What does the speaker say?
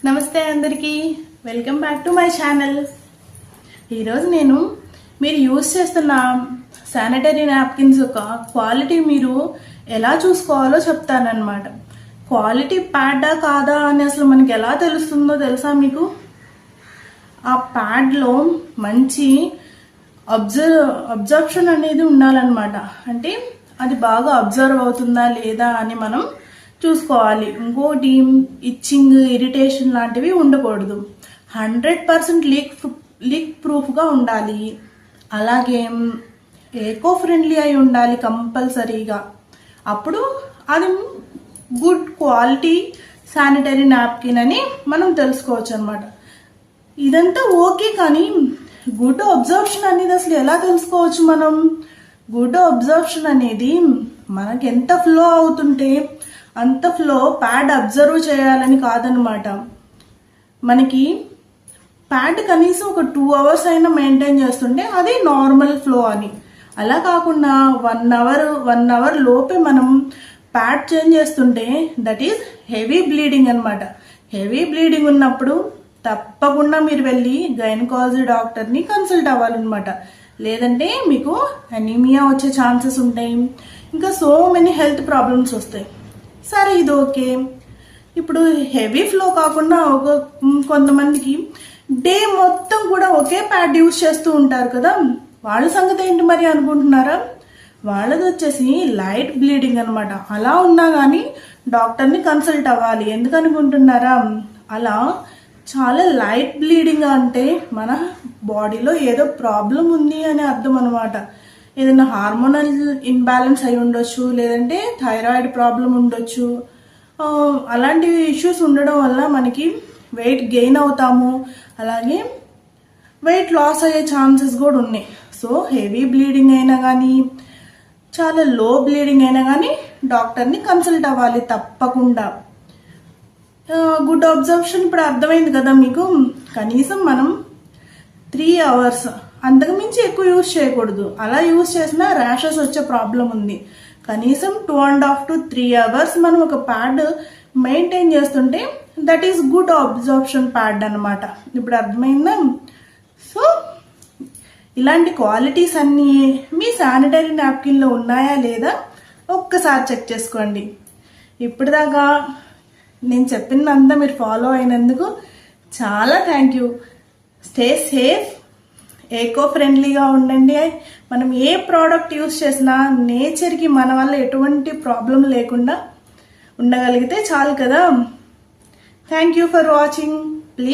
నమస్తే అందరికీ welcome back to my channel. ఈరోజు నేను మీరు యూజ్ చేస్తున్న శానిటరీ నాప్కిన్స్ యొక్క క్వాలిటీ మీరు ఎలా చూసుకోవాలో చెప్తానన్నమాట. క్వాలిటీ ప్యాడా కాదా అని అసలు మనకి ఎలా తెలుస్తుందో తెలుసా మీకు? ఆ ప్యాడ్లో మంచి అబ్జర్ప్షన్ అనేది ఉండాలన్నమాట. అంటే అది బాగా అబ్జర్వ్ అవుతుందా లేదా అని మనం చూసుకోవాలి. ఇంకోటి ఇచ్చింగ్, ఇరిటేషన్ లాంటివి ఉండకూడదు. 100% లీక్ ప్రూఫ్గా ఉండాలి. అలాగే ఎకో ఫ్రెండ్లీ అయి ఉండాలి కంపల్సరీగా. అప్పుడు అది గుడ్ క్వాలిటీ శానిటరీ నాప్కిన్ అని మనం తెలుసుకోవచ్చు అనమాట. ఇదంతా ఓకే, కానీ గుడ్ అబ్జర్ప్షన్ అనేది అసలు ఎలా తెలుసుకోవచ్చు మనం? గుడ్ అబ్జర్ప్షన్ అనేది మనకి ఎంత ఫ్లో అవుతుంటే అంత ఫ్లో ప్యాడ్ అబ్జర్వ్ చేయాలని కాదనమాట. మనకి ప్యాడ్ కనీసం ఒక 2 hours అయినా మెయింటైన్ చేస్తుంటే అది నార్మల్ ఫ్లో అని. అలా కాకుండా 1 hour లోపే మనం ప్యాడ్ చేంజ్ చేస్తుంటే దట్ ఈస్ హెవీ బ్లీడింగ్ అనమాట. హెవీ బ్లీడింగ్ ఉన్నప్పుడు తప్పకుండా మీరు వెళ్ళి గైనకాలజీ డాక్టర్ని కన్సల్ట్ అవ్వాలన్నమాట. లేదంటే మీకు అనీమియా వచ్చే ఛాన్సెస్ ఉంటాయి. ఇంకా సో మెనీ హెల్త్ ప్రాబ్లమ్స్ వస్తాయి. సరే, ఇది ఓకే. ఇప్పుడు హెవీ ఫ్లో కాకుండా కొంతమందికి డే మొత్తం కూడా ఒకే ప్యాడ్ యూజ్ చేస్తూ ఉంటారు కదా, వాళ్ళ సంగతి ఏంటి మరి అనుకుంటున్నారా? వాళ్ళది వచ్చేసి లైట్ బ్లీడింగ్ అనమాట. అలా ఉన్నా కానీ డాక్టర్ని కన్సల్ట్ అవ్వాలి. ఎందుకు అనుకుంటున్నారా? అలా చాలా లైట్ బ్లీడింగ్ అంటే మన బాడీలో ఏదో ప్రాబ్లం ఉంది అని అర్థం అనమాట. ఏదైనా హార్మోనల్ ఇన్బ్యాలెన్స్ అయి ఉండొచ్చు, లేదంటే థైరాయిడ్ ప్రాబ్లం ఉండొచ్చు. అలాంటి ఇష్యూస్ ఉండడం వల్ల మనకి వెయిట్ గెయిన్ అవుతాము, అలాగే వెయిట్ లాస్ అయ్యే ఛాన్సెస్ కూడా ఉన్నాయి. సో హెవీ బ్లీడింగ్ అయినా కానీ, చాలా లో బ్లీడింగ్ అయినా కానీ డాక్టర్ని కన్సల్ట్ అవ్వాలి తప్పకుండా. గుడ్ అబ్జర్ప్షన్ ఇప్పుడు అర్థమైంది కదా మీకు? కనీసం మనం 3 hours, అంతకు మించి ఎక్కువ యూజ్ చేయకూడదు. అలా యూజ్ చేసినా ర్యాషెస్ వచ్చే ప్రాబ్లం ఉంది. కనీసం 2.5 to 3 hours మనం ఒక ప్యాడ్ మెయింటైన్ చేస్తుంటే that is good absorption pad అనమాట. ఇప్పుడు అర్థమైందా? సో ఇలాంటి క్వాలిటీస్ అన్నీ మీ శానిటరీ నాప్కిన్లో ఉన్నాయా లేదా ఒక్కసారి చెక్ చేసుకోండి. ఇప్పటిదాకా నేను చెప్పినంతా మీరు ఫాలో అయినందుకు చాలా thank you. Stay safe, eco ఫ్రెండ్లీగా ఉండండి. మనం ఏ ప్రోడక్ట్ యూజ్ చేసినా నేచర్కి మన వల్ల ఎటువంటి ప్రాబ్లం లేకుండా ఉండగలిగితే చాలు కదా. Thank you for watching. Please